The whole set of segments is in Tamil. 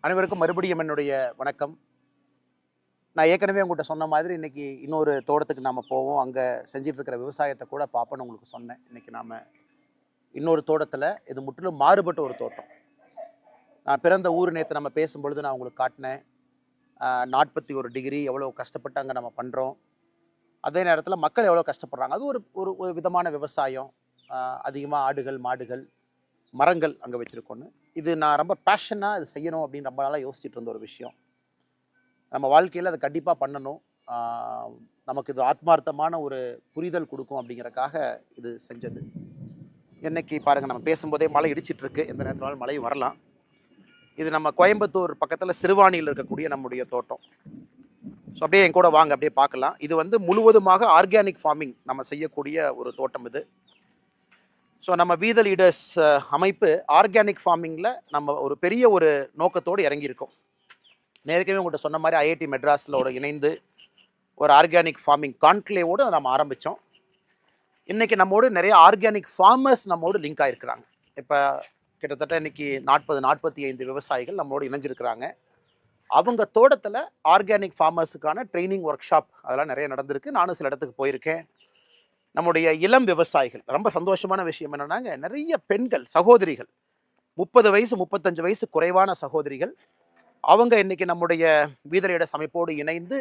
அனைவருக்கும் மறுபடியும் என்னுடைய வணக்கம். நான் ஏற்கனவே உங்கள்கிட்ட சொன்ன மாதிரி இன்னைக்கு இன்னொரு தோட்டத்துக்கு நாம போவோம். அங்க செஞ்சுட்டு இருக்கிற விவசாயத்தை கூட பார்ப்போம்னு உங்களுக்கு சொன்னேன். இன்னைக்கு நாம இன்னொரு தோட்டத்துல இது முற்றிலும் மாறுபட்ட ஒரு தோட்டம். நான் பிறந்த ஊர் நேத்து நம்ம பேசும்பொழுது நான் உங்களுக்கு காட்டினேன். 41 டிகிரி எவ்வளோ கஷ்டப்பட்டு அங்க நம்ம பண்றோம். அதே நேரத்துல மக்கள் எவ்வளோ கஷ்டப்படுறாங்க. அது ஒரு ஒரு ஒரு விதமான விவசாயம். அதிகமா ஆடுகள், மாடுகள், மரங்கள் அங்க வச்சிருக்கோன்னு. இது நான் ரொம்ப பேஷனா இது செய்யணும் அப்படின்னு ரொம்ப நாளா யோசிச்சுட்டு இருந்த ஒரு விஷயம். நம்ம வாழ்க்கையில அத கண்டிப்பா பண்ணணும். ஆ நமக்கு இது ஆத்மார்த்தமான ஒரு புரிதல் குடுக்கும் அப்படிங்கிறக்காக இது செஞ்சது. இன்னைக்கு பாருங்க நம்ம பேசும்போதே மழை இடிச்சிட்டு இருக்கு. எந்த நேரத்தினாலும் மழை வரலாம். இது நம்ம கோயம்புத்தூர் பக்கத்துல சிறுவாணியில இருக்கக்கூடிய நம்முடைய தோட்டம். ஸோ அப்படியே என் கூட வாங்க அப்படியே பார்க்கலாம். இது வந்து முழுவதுமாக ஆர்கானிக் ஃபார்மிங் நம்ம செய்யக்கூடிய ஒரு தோட்டம் இது. ஸோ நம்ம வி த லீடர்ஸ் அமைப்பு ஆர்கானிக் ஃபார்மிங்ல நம்ம ஒரு பெரிய ஒரு நோக்கத்தோடு இறங்கியிருக்கோம். ஏற்கனவே உங்கள்கிட்ட சொன்ன மாதிரி ஐஐடி மெட்ராஸில் இணைந்து ஒரு ஆர்கானிக் ஃபார்மிங் கான்க்ளேவோடு நம்ம ஆரம்பித்தோம். இன்னைக்கு நம்மோடு நிறைய ஆர்கானிக் ஃபார்மர்ஸ் நம்மோடு லிங்க் ஆகிருக்கிறாங்க. இப்போ கிட்டத்தட்ட இன்னைக்கு 45 விவசாயிகள் நம்மளோடு இணைஞ்சிருக்கிறாங்க. அவங்க தோட்டத்தில் ஆர்கானிக் ஃபார்மர்ஸுக்கான ட்ரைனிங் ஒர்க் ஷாப் அதெல்லாம் நிறைய நடந்திருக்கு. நானும் சில இடத்துக்கு போயிருக்கேன். நம்முடைய இளம் விவசாயிகள் ரொம்ப சந்தோஷமான விஷயம் என்னன்னாங்க, நிறைய பெண்கள் சகோதரிகள் 30 வயசு 35 வயசு குறைவான சகோதரிகள் அவங்க இன்னைக்கு நம்முடைய வீதரையிட அமைப்போடு இணைந்து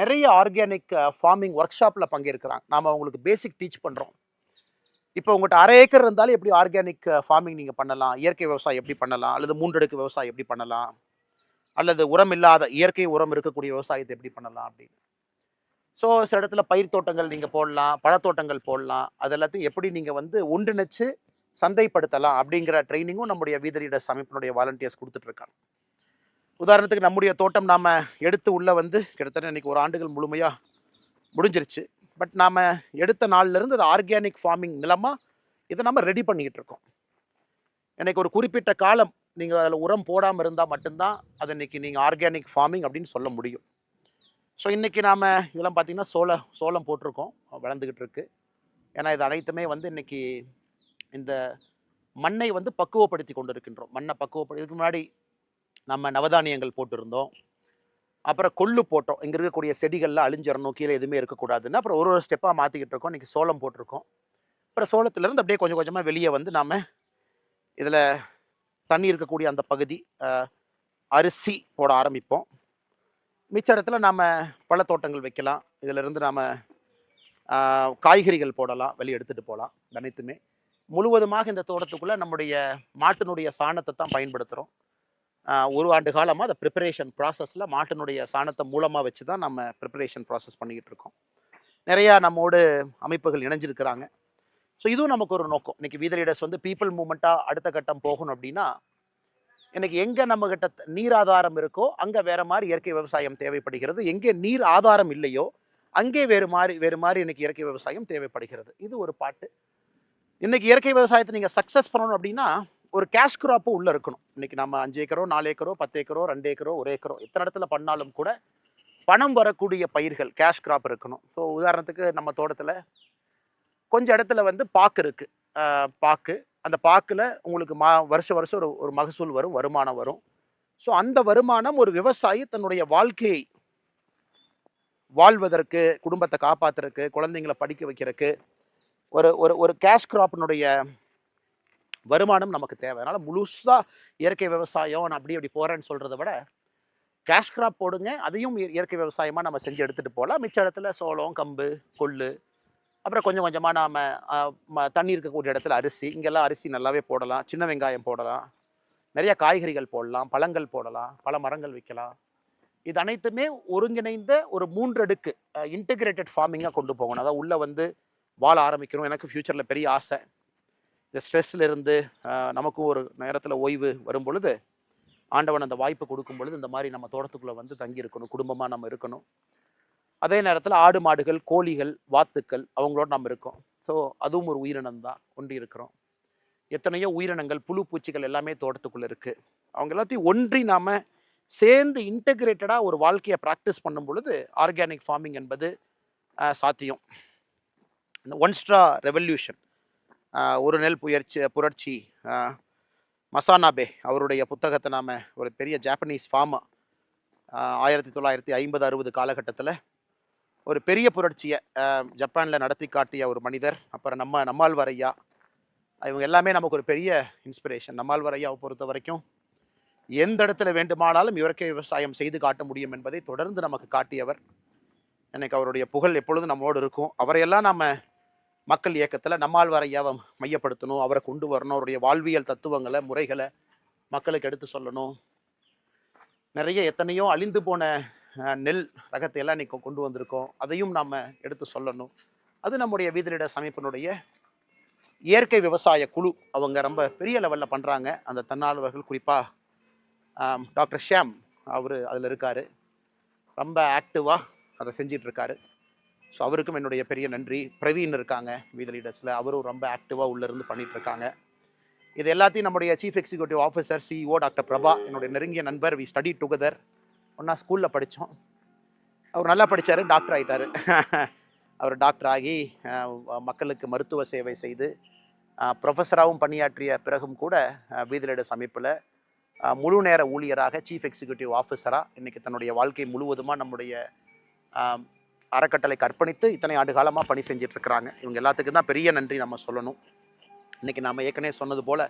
நிறைய ஆர்கானிக் ஃபார்மிங் ஒர்க் ஷாப்பில் பங்கேற்கிறாங்க. நாம் அவங்களுக்கு பேசிக் டீச் பண்ணுறோம். இப்போ உங்கள்கிட்ட 1/2 ஏக்கர் இருந்தாலும் எப்படி ஆர்கானிக் ஃபார்மிங் நீங்கள் பண்ணலாம், இயற்கை விவசாயம் எப்படி பண்ணலாம், அல்லது 3 அடுக்கு விவசாயம் எப்படி பண்ணலாம், அல்லது உரம் இல்லாத இயற்கை உரம் இருக்கக்கூடிய விவசாயத்தை எப்படி பண்ணலாம் அப்படின்னு. ஸோ சில இடத்துல பயிர் தோட்டங்கள் நீங்கள் போடலாம், பழத்தோட்டங்கள் போடலாம். அது எல்லாத்தையும் எப்படி நீங்கள் வந்து ஒன்றிணைச்சு சந்தைப்படுத்தலாம் அப்படிங்கிற ட்ரைனிங்கும் நம்முடைய வீதரீடர்ஸ் அமைப்பினுடைய வாலண்டியர்ஸ் கொடுத்துட்ருக்காங்க. உதாரணத்துக்கு நம்முடைய தோட்டம் நாம் எடுத்து உள்ளே வந்து கிட்டத்தட்ட இன்றைக்கி ஒரு ஆண்டுகள் முழுமையாக முடிஞ்சிருச்சு. பட் நாம் எடுத்த நாள்லேருந்து அது ஆர்கானிக் ஃபார்மிங் நிலமாக இதை நம்ம ரெடி பண்ணிக்கிட்டு இருக்கோம். எனக்கு ஒரு குறிப்பிட்ட காலம் நீங்கள் அதில் உரம் போடாமல் இருந்தால் மட்டும்தான் அது இன்றைக்கி நீங்கள் ஆர்கானிக் ஃபார்மிங் அப்படின்னு சொல்ல முடியும். ஸோ இன்றைக்கி நாம் இதெல்லாம் பார்த்திங்கன்னா சோளம் போட்டிருக்கோம், வளர்ந்துக்கிட்டு இருக்கு. ஏன்னா இது அனைத்துமே வந்து இன்றைக்கி இந்த மண்ணை வந்து பக்குவப்படுத்தி கொண்டு இருக்கின்றோம். மண்ணை இதுக்கு முன்னாடி நம்ம நவதானியங்கள் போட்டிருந்தோம். அப்புறம் கொள்ளு போட்டோம். இங்கே இருக்கக்கூடிய செடிகள்லாம் அழிஞ்சிடணும், கீழே எதுவுமே இருக்கக்கூடாதுன்னு. அப்புறம் ஒரு ஸ்டெப்பாக மாற்றிக்கிட்டு இருக்கோம். இன்றைக்கி சோளம் போட்டிருக்கோம். அப்புறம் சோளத்துலேருந்து அப்படியே கொஞ்சம் கொஞ்சமாக வெளியே வந்து நாம் இதில் தண்ணி இருக்கக்கூடிய அந்த பகுதி அரிசி போட ஆரம்பிப்போம். மிச்ச இடத்துல நாம் பழத்தோட்டங்கள் வைக்கலாம். இதிலிருந்து நாம் காய்கறிகள் போடலாம், வெளியே எடுத்துகிட்டு போகலாம். அனைத்துமே முழுவதுமாக இந்த தோட்டத்துக்குள்ளே நம்முடைய மாட்டினுடைய சாணத்தை தான் பயன்படுத்துகிறோம். ஒரு ஆண்டு காலமாக அந்த ப்ரிப்பரேஷன் ப்ராசஸில் மாட்டினுடைய சாணத்தை மூலமாக வச்சு தான் நம்ம ப்ரிப்பரேஷன் ப்ராசஸ் பண்ணிக்கிட்டு இருக்கோம். நிறையா நம்மோடு அமைப்புகள் இணைஞ்சிருக்கிறாங்க. ஸோ இதுவும் நமக்கு ஒரு நோக்கம். இன்றைக்கி வீத லீடர்ஸ் வந்து பீப்புள் மூவ்மெண்ட்டாக அடுத்த கட்டம் போகணும் அப்படின்னா, இன்றைக்கி எங்கே நம்மகிட்ட நீர் ஆதாரம் இருக்கோ அங்கே வேறு மாதிரி இயற்கை விவசாயம் தேவைப்படுகிறது. எங்கே நீர் ஆதாரம் இல்லையோ அங்கே வேறு மாதிரி இன்றைக்கி இயற்கை விவசாயம் தேவைப்படுகிறது. இது ஒரு பாட்டு. இன்றைக்கி இயற்கை விவசாயத்தை நீங்கள் சக்ஸஸ் பண்ணணும் அப்படின்னா ஒரு கேஷ் கிராப்பு உள்ளே இருக்கணும். இன்றைக்கி நம்ம 5 ஏக்கரோ 4 ஏக்கரோ 10 ஏக்கரோ 2 ஏக்கரோ 1 ஏக்கரோ எத்தனை இடத்துல பண்ணாலும் கூட பணம் வரக்கூடிய பயிர்கள் கேஷ் கிராப் இருக்கணும். ஸோ உதாரணத்துக்கு நம்ம தோட்டத்தில் கொஞ்சம் இடத்துல வந்து பாக்கு இருக்குது. பாக்கு அந்த பாக்கில் உங்களுக்கு வருஷம் ஒரு மகசூல் வரும், வருமானம் வரும். ஸோ அந்த வருமானம் ஒரு விவசாயி தன்னுடைய வாழ்க்கையை வாழ்வதற்கு, குடும்பத்தை காப்பாற்றுறதுக்கு, குழந்தைங்களை படிக்க வைக்கிறதுக்கு ஒரு ஒரு ஒரு கேஷ் கிராப்பினுடைய வருமானம் நமக்கு தேவை. அதனால் முழுசாக இயற்கை விவசாயம் நான் அப்படி போகிறேன்னு சொல்கிறத விட கேஷ் கிராப் போடுங்க, அதையும் இயற்கை விவசாயமாக நம்ம செஞ்சு எடுத்துகிட்டு போகலாம். மிச்ச இடத்துல சோளம், கம்பு, கொள்ளு, அப்புறம் கொஞ்சம் கொஞ்சமாக நாம் தண்ணி இருக்கக்கூடிய இடத்துல அரிசி, இங்கெல்லாம் அரிசி நல்லாவே போடலாம். சின்ன வெங்காயம் போடலாம், நிறைய காய்கறிகள் போடலாம், பழங்கள் போடலாம், பல மரங்கள் வைக்கலாம். இது அனைத்துமே ஒருங்கிணைந்த ஒரு 3 அடுக்கு இன்டெகிரேட்டட் ஃபார்மிங்காக கொண்டு போகணும். அதாவது உள்ளே வந்து வாழ ஆரம்பிக்கணும். எனக்கு ஃப்யூச்சரில் பெரிய ஆசை. இந்த ஸ்ட்ரெஸ்ஸில் இருந்து நமக்கும் ஒரு நேரத்தில் ஓய்வு வரும் பொழுது ஆண்டவன் அந்த வாய்ப்பு கொடுக்கும் பொழுது இந்த மாதிரி நம்ம தோட்டத்துக்குள்ளே வந்து தங்கி இருக்கணும், குடும்பமாக நம்ம இருக்கணும். அதே நேரத்தில் ஆடு மாடுகள், கோழிகள், வாத்துக்கள் அவங்களோட நம்ம இருக்கோம். ஸோ அதுவும் ஒரு உயிரினம் தான், ஒன்றி இருக்கிறோம். எத்தனையோ உயிரினங்கள், புழு பூச்சிகள் எல்லாமே தோட்டத்துக்குள்ளே இருக்குது. அவங்க எல்லாத்தையும் ஒன்றி நாம் சேர்ந்து இன்டெகிரேட்டடாக ஒரு வாழ்க்கையை ப்ராக்டிஸ் பண்ணும் பொழுது ஆர்கானிக் ஃபார்மிங் என்பது சாத்தியம். இந்த ஒன் ஸ்ட்ரா ரெவல்யூஷன், ஒரு நெல் புரட்சி, மசானாபே அவருடைய புத்தகத்தை நாம் ஒரு பெரிய ஜாப்பனீஸ் ஃபார்ம் 1950-60 காலகட்டத்தில் ஒரு பெரிய புரட்சியை ஜப்பானில் நடத்தி காட்டிய ஒரு மனிதர். அப்புறம் நம்மாழ்வார் ஐயா, இவங்க எல்லாமே நமக்கு ஒரு பெரிய இன்ஸ்பிரேஷன். நம்மாழ்வார் ஐயாவை பொறுத்த வரைக்கும் எந்த இடத்துல வேண்டுமானாலும் இயற்கை விவசாயம் செய்து காட்ட முடியும் என்பதை தொடர்ந்து நமக்கு காட்டியவர். எனக்கு அவருடைய புகழ் எப்பொழுதும் நம்மளோடு இருக்கும். அவரையெல்லாம் நம்ம மக்கள் இயக்கத்தில் நம்மாழ்வார் ஐயாவை மையப்படுத்தணும், அவரை கொண்டு வரணும், அவருடைய வாழ்வியல் தத்துவங்களை முறைகளை மக்களுக்கு எடுத்து சொல்லணும். நிறைய எத்தனையோ அழிந்து போன நெல் ரகத்தை எல்லாம் இன்னைக்கு கொண்டு வந்திருக்கோம், அதையும் நாம் எடுத்து சொல்லணும். அது நம்முடைய வீதிலிட அமைப்பினுடைய இயற்கை விவசாய குழு அவங்க ரொம்ப பெரிய லெவலில் பண்ணுறாங்க. அந்த தன்னார்வர்கள் குறிப்பாக டாக்டர் ஷியாம் அவர் அதில் இருக்கார், ரொம்ப ஆக்டிவாக அதை செஞ்சிட்ருக்காரு. ஸோ அவருக்கும் என்னுடைய பெரிய நன்றி. பிரவீன் இருக்காங்க வீதி லீடர்ஸில், அவரும் ரொம்ப ஆக்டிவாக உள்ளேருந்து பண்ணிகிட்ருக்காங்க. இது எல்லாத்தையும் நம்முடைய chief executive officer CEO doctor Prabha, என்னுடைய நெருங்கிய நண்பர். வி ஸ்டடி டுகெதர், ஒன்றா ஸ்கூலில் படித்தோம். அவர் நல்லா படித்தார், டாக்டர் ஆகிட்டார். அவர் டாக்டர் ஆகி மக்களுக்கு மருத்துவ சேவை செய்து ப்ரொஃபஸராகவும் பணியாற்றிய பிறகும் கூட வீதி லீடர்ஸ் அமைப்பில் முழு நேர ஊழியராக சீஃப் எக்ஸிக்யூட்டிவ் ஆஃபீஸராக இன்றைக்கி தன்னுடைய வாழ்க்கை முழுவதுமாக நம்முடைய அறக்கட்டளைக்கு அர்ப்பணித்து இத்தனை ஆண்டு காலமாக பணி செஞ்சிட்ருக்கிறாங்க. இவங்க எல்லாத்துக்கும் தான் பெரிய நன்றி நம்ம சொல்லணும். இன்றைக்கி நாம் ஏற்கனவே சொன்னது போல்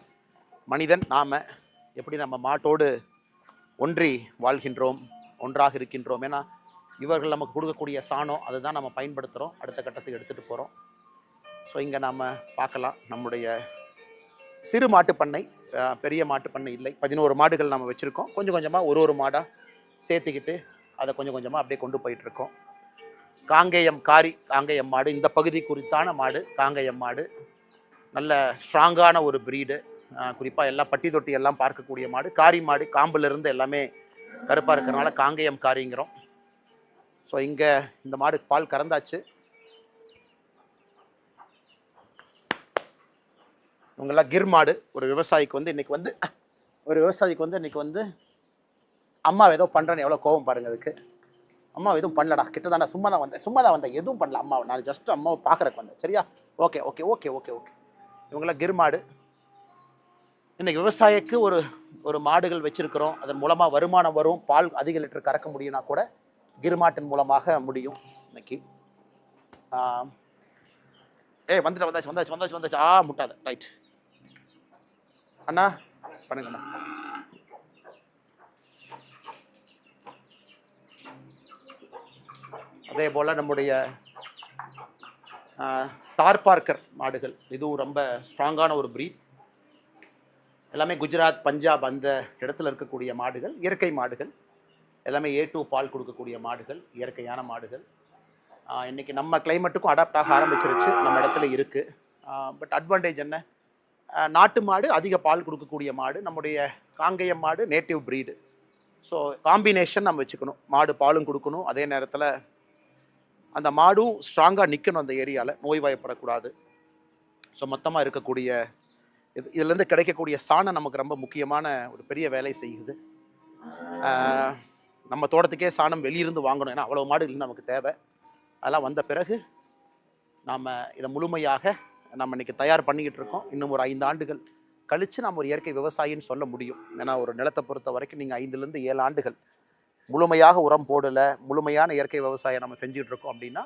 மனிதன் நாம் எப்படி நம்ம மாட்டோடு ஒன்றி வாழ்கின்றோம், ஒன்றாக இருக்கின்றோம். ஏன்னா இவர்கள் நமக்கு கொடுக்கக்கூடிய சாணம் அதை தான் நம்ம பயன்படுத்துகிறோம், அடுத்த கட்டத்துக்கு எடுத்துகிட்டு போகிறோம். ஸோ இங்கே நாம் பார்க்கலாம் நம்முடைய சிறு மாட்டுப்பண்ணை, பெரிய மாட்டுப்பண்ணை இல்லை. 11 மாடுகள் நம்ம வச்சுருக்கோம். கொஞ்சம் கொஞ்சமாக ஒரு மாடாக சேர்த்துக்கிட்டு அதை கொஞ்சம் கொஞ்சமாக அப்படியே கொண்டு போயிட்டுருக்கோம். காங்கேயம் காங்கேயம் மாடு இந்த பகுதி குறித்தான மாடு. காங்கேயம் மாடு நல்ல ஸ்ட்ராங்கான ஒரு ப்ரீடு, குறிப்பாக எல்லாம் பட்டி தொட்டி எல்லாம் பார்க்கக்கூடிய மாடு. காரி மாடு காம்புலேருந்து எல்லாமே கருப்பாக இருக்கிறனால காங்கேயம் காரிங்கிறோம். ஸோ இங்கே இந்த மாடு பால் கறந்தாச்சு. இவங்கெல்லாம் கிர் மாடு. ஒரு விவசாயிக்கு வந்து இன்னைக்கு வந்து அம்மா ஏதோ பண்ணுறேன்னு எவ்வளோ கோபம் பாருங்கள் அதுக்கு. அம்மா எதுவும் பண்ணலடா, கிட்ட தானே சும்மா தான் வந்தேன், எதுவும் பண்ணல அம்மா, நான் ஜஸ்ட் அம்மாவை பார்க்குறக்கு வந்தேன், சரியா? Okay okay okay okay okay. இவங்களாம் கிர் மாடு. இன்றைக்கி விவசாயிக்கு ஒரு மாடுகள் வச்சுருக்கிறோம், அதன் மூலமாக வருமானம் வரும், பால் அதிக லிட்டர் கறக்க முடியும்னா கூட கிர் மாட்டின் மூலமாக முடியும். இன்னைக்கு வந்தாச்சு. முட்டாத ரைட் அண்ணா, பண்ணுங்கண்ணா. அதே போல் நம்முடைய தார்பார்க்கர் மாடுகள், இதுவும் ரொம்ப ஸ்ட்ராங்கான ஒரு ப்ரீட். எல்லாமே குஜராத், பஞ்சாப் அந்த இடத்துல இருக்கக்கூடிய மாடுகள், இயற்கை மாடுகள். எல்லாமே A2 பால் கொடுக்கக்கூடிய மாடுகள், இயற்கையான மாடுகள். இன்றைக்கி நம்ம கிளைமேட்டுக்கும் அடாப்ட் ஆக ஆரம்பிச்சிருச்சு, நம்ம இடத்துல இருக்குது. பட் அட்வான்டேஜ் என்ன? நாட்டு மாடு அதிக பால் கொடுக்கக்கூடிய மாடு, நம்முடைய காங்கேயம் மாடு நேட்டிவ் ப்ரீடு. ஸோ காம்பினேஷன் நம்ம வச்சுக்கணும், மாடு பாலும் கொடுக்கணும், அதே நேரத்தில் அந்த மாடும் ஸ்ட்ராங்காக நிற்கணும் அந்த ஏரியாவில், நோய்வாய்ப்படக்கூடாது. ஸோ மொத்தமாக இருக்கக்கூடிய இதுலேருந்து கிடைக்கக்கூடிய சாணம் நமக்கு ரொம்ப முக்கியமான ஒரு பெரிய வேலை செய்யுது. நம்ம தோட்டத்துக்கே சாணம் வெளியிருந்து வாங்கணும், ஏன்னா அவ்வளோ மாடுகள் நமக்கு தேவை. அதெல்லாம் வந்த பிறகு நாம் இதை முழுமையாக நம்ம இன்றைக்கி தயார் பண்ணிக்கிட்டு இருக்கோம். இன்னும் ஒரு 5 ஆண்டுகள் கழித்து நம்ம ஒரு இயற்கை விவசாயின்னு சொல்ல முடியும். ஏன்னா ஒரு நிலத்தை பொறுத்த வரைக்கும் நீங்கள் 5லேருந்து 7 ஆண்டுகள் முழுமையாக உரம் போடலை, முழுமையான இயற்கை விவசாயம் நம்ம செஞ்சுட்டு இருக்கோம் அப்படின்னா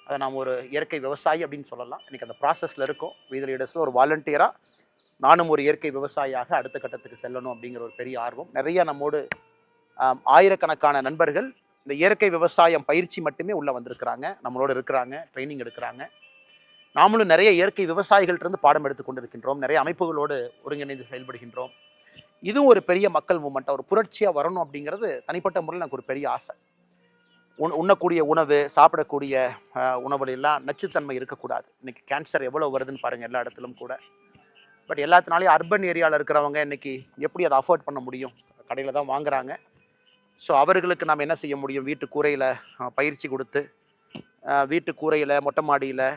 அதை நாம் ஒரு இயற்கை விவசாயி அப்படின்னு சொல்லலாம். இன்றைக்கி அந்த ப்ராசஸில் இருக்கோம். வீதி லீடர்ஸில் ஒரு வாலண்டியராக நானும் ஒரு இயற்கை விவசாயியாக அடுத்த கட்டத்துக்கு செல்லணும் அப்படிங்கிற ஒரு பெரிய ஆர்வம். நிறைய நம்மோடு ஆயிரக்கணக்கான நண்பர்கள் இந்த இயற்கை விவசாயம் பயிற்சி மட்டுமே உள்ளே வந்திருக்கிறாங்க, நம்மளோட இருக்கிறாங்க, ட்ரைனிங் எடுக்கிறாங்க. நாமளும் நிறைய இயற்கை விவசாயிகள்கிட்ட பாடம் எடுத்து கொண்டு இருக்கின்றோம், நிறைய அமைப்புகளோடு ஒருங்கிணைந்து செயல்படுகின்றோம். இதுவும் ஒரு பெரிய மக்கள் மூமெண்ட்டாக ஒரு புரட்சியாக வரணும் அப்படிங்கிறது தனிப்பட்ட முறையில் எனக்கு ஒரு பெரிய ஆசை. உண்ணக்கூடிய உணவு, சாப்பிடக்கூடிய உணவுலாம் நச்சுத்தன்மை இருக்கக்கூடாது. இன்றைக்கி கேன்சர் எவ்வளோ வருதுன்னு பாருங்கள் எல்லா இடத்துலும் கூட. பட் எல்லாத்தினாலையும் அர்பன் ஏரியாவில் இருக்கிறவங்க இன்றைக்கி எப்படி அதை அஃபோர்ட் பண்ண முடியும்? கடையில் தான் வாங்குறாங்க. ஸோ அவர்களுக்கு நாம் என்ன செய்ய முடியும்? வீட்டு கூரையில் பயிற்சி கொடுத்து, வீட்டு கூரையில் மொட்டை மாடியில்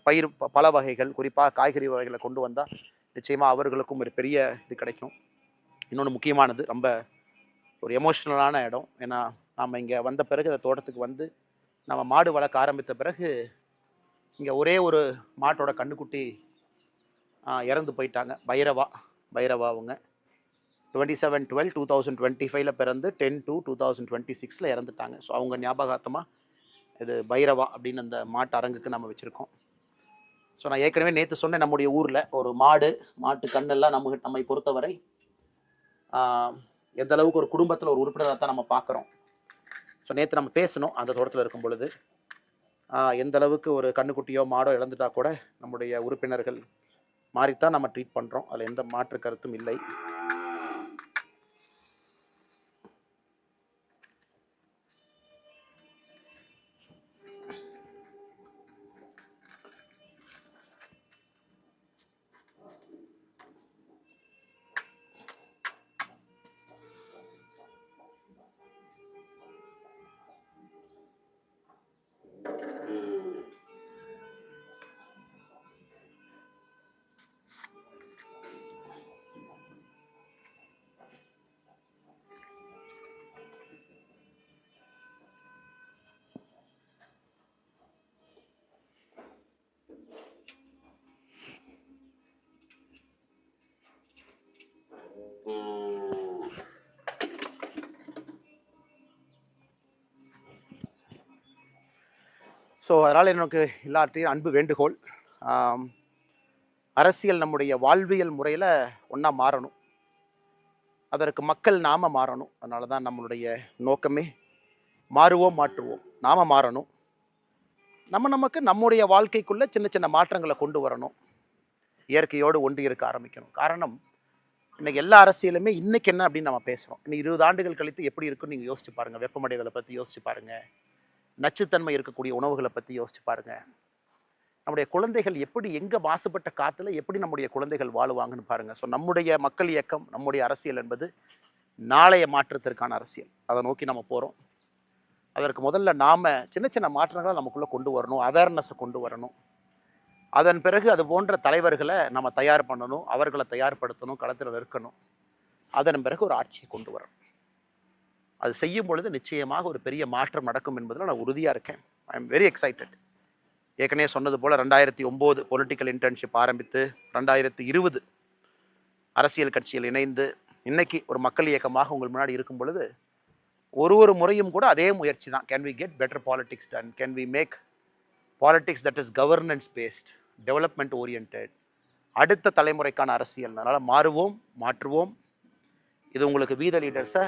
பயிர் பல வகைகள், குறிப்பாக காய்கறி வகைகளை கொண்டு வந்தால் நிச்சயமாக அவர்களுக்கும் ஒரு பெரிய இது கிடைக்கும். இன்னொன்று முக்கியமானது, ரொம்ப ஒரு எமோஷ்னலான இடம். ஏன்னா நம்ம இங்கே வந்த பிறகு அந்த தோட்டத்துக்கு வந்து நம்ம மாடு வளர்க்க ஆரம்பித்த பிறகு இங்கே ஒரே ஒரு மாட்டோட கண்ணுக்குட்டி இறந்து போயிட்டாங்க, பைரவா. பைரவா அவங்க 27/12/2025 பிறந்து 10/2/2026 இறந்துட்டாங்க. ஸோ அவங்க ஞாபகார்த்தமாக இது பைரவா அப்படின்னு அந்த மாட்டு அரங்குக்கு நம்ம வச்சுருக்கோம். ஸோ நான் ஏற்கனவே நேற்று சொன்னேன், நம்முடைய ஊரில் ஒரு மாட்டு கண்ணெல்லாம் நம்மை பொறுத்தவரை எந்த அளவுக்கு ஒரு குடும்பத்தில் ஒரு உறுப்பினராக தான் நம்ம பார்க்குறோம். ஸோ நேற்று நம்ம பேசணும் அந்த தோட்டத்தில் இருக்கும் பொழுது எந்த அளவுக்கு ஒரு கண்ணுக்குட்டியோ மாடோ இழந்துட்டா கூட நம்முடைய உறுப்பினர்கள் மாறித்தான் நம்ம ட்ரீட் பண்ணுறோம். அதில் எந்த மாற்று கருத்தும் இல்லை. ஸோ அதனால் எனக்கு எல்லாத்தையும் அன்பு வேண்டுகோள், அரசியல் நம்முடைய வாழ்வியல் முறையில் ஒன்றா மாறணும். அதற்கு மக்கள் நாம மாறணும். அதனால தான் நம்மளுடைய நோக்கமே மாறுவோம் மாற்றுவோம். நாம மாறணும். நமக்கு நம்முடைய வாழ்க்கைக்குள்ளே சின்ன சின்ன மாற்றங்களை கொண்டு வரணும். இயற்கையோடு ஒன்றி இருக்க ஆரம்பிக்கணும். காரணம், இன்னைக்கு எல்லா அரசியலுமே இன்னைக்கு என்ன அப்படின்னு நம்ம பேசுகிறோம். இன்னைக்கு 20 ஆண்டுகள் கழித்து எப்படி இருக்குன்னு நீங்கள் யோசிச்சு பாருங்கள். வெப்பமடைதலை பற்றி யோசிச்சு பாருங்கள். நச்சுத்தன்மை இருக்கக்கூடிய உணவுகளை பற்றி யோசிச்சு பாருங்க. நம்முடைய குழந்தைகள் எப்படி எங்கே மாசுபட்ட காற்றுல எப்படி நம்முடைய குழந்தைகள் வாழுவாங்கன்னு பாருங்க. ஸோ நம்முடைய மக்கள் இயக்கம், நம்முடைய அரசியல் என்பது நாளைய மாற்றத்திற்கான அரசியல். அதை நோக்கி நம்ம போகிறோம். அதற்கு முதல்ல நாம் சின்ன சின்ன மாற்றங்களை நமக்குள்ளே கொண்டு வரணும், அவேர்னஸை கொண்டு வரணும். அதன் பிறகு அது போன்ற தலைவர்களை நம்ம தயார் பண்ணணும், அவர்களை தயார்படுத்தணும், களத்தில் நிற்கணும். அதன் பிறகு ஒரு ஆட்சியை கொண்டு வரணும். அது செய்யும் பொழுது நிச்சயமாக ஒரு பெரிய மாற்றம் நடக்கும் என்பதில் நான் உறுதியாக இருக்கேன். I am very excited. ஏற்கனவே சொன்னது போல் 2009 பொலிட்டிக்கல் இன்டர்ன்ஷிப் ஆரம்பித்து 2020 அரசியல் கட்சியில் இணைந்து இன்னைக்கு ஒரு மக்கள் இயக்கமாக உங்கள் முன்னாடி இருக்கும் பொழுது ஒரு முறையும் கூட அதே முயற்சி தான். Can we get better politics done? Can we make politics that is governance based, development orient, அடுத்த தலைமுறைக்கான அரசியல். அதனால் மாறுவோம் மாற்றுவோம். இது உங்களுக்கு வீத லீடர்ஸை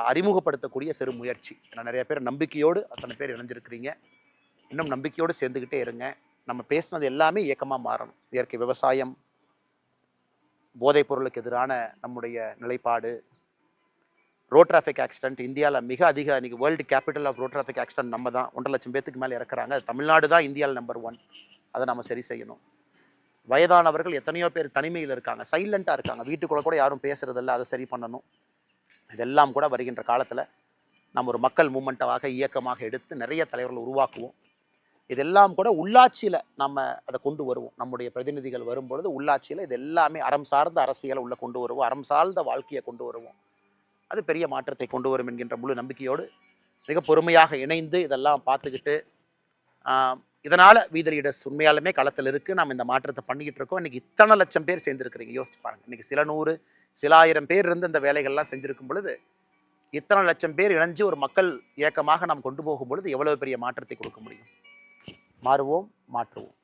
அறிமுகப்படுத்தக்கூடிய சிறு முயற்சி. நான் நிறைய பேர் நம்பிக்கையோடு அத்தனை பேர் இணைஞ்சிருக்கிறீங்க. இன்னும் நம்பிக்கையோடு சேர்ந்துக்கிட்டே இருங்க. நம்ம பேசுனது எல்லாமே இயக்கமாக மாறணும். இயற்கை விவசாயம், போதைப் பொருளுக்கு எதிரான நம்முடைய நிலைப்பாடு, ரோட் டிராஃபிக் ஆக்சிடென்ட் இந்தியாவில் மிக அதிக, இன்னைக்கு world capital of road traffic accident நம்ம தான். 1.5 லட்சம் பேத்துக்கு மேலே இறக்குறாங்க. தமிழ்நாடு தான் இந்தியாவில் நம்பர் 1. அதை நம்ம சரி செய்யணும். வயதானவர்கள் எத்தனையோ பேர் தனிமையில் இருக்காங்க, சைலண்ட்டாக இருக்காங்க, வீட்டுக்குள்ள கூட யாரும் பேசுறதில்ல. அதை சரி பண்ணணும். இதெல்லாம் கூட வருகின்ற காலத்தில் நம்ம ஒரு மக்கள் மூமெண்ட்டாக இயக்கமாக எடுத்து நிறைய தலைவர்கள் உருவாக்குவோம். இதெல்லாம் கூட உள்ளாட்சியில் நம்ம அதை கொண்டு வருவோம். நம்முடைய பிரதிநிதிகள் வரும்பொழுது உள்ளாட்சியில் இது எல்லாமே அறம் சார்ந்த அரசியலை உள்ள கொண்டு வருவோம், அறம் சார்ந்த வாழ்க்கையை கொண்டு வருவோம். அது பெரிய மாற்றத்தை கொண்டு வரும் என்கின்ற முழு நம்பிக்கையோடு மிக பொறுமையாக இணைந்து இதெல்லாம் பார்த்துக்கிட்டு, இதனால் வீத லீடர்ஸ் உண்மையாலுமே களத்தில் இருக்குது. நம்ம இந்த மாற்றத்தை பண்ணிக்கிட்டு இருக்கோம். இன்றைக்கி இத்தனை லட்சம் பேர் சேர்ந்துருக்கிறீங்க. யோசிச்சு பாருங்கள். இன்றைக்கி சில 100 சில 1000 பேர் இருந்து இந்த வேலைகள்லாம் செஞ்சுருக்கும் பொழுது, இத்தனை லட்சம் பேர் இணைஞ்சு ஒரு மக்கள் இயக்கமாக நாம் கொண்டு போகும் பொழுது எவ்வளவு பெரிய மாற்றத்தை கொடுக்க முடியும். மாறுவோம் மாற்றுவோம்.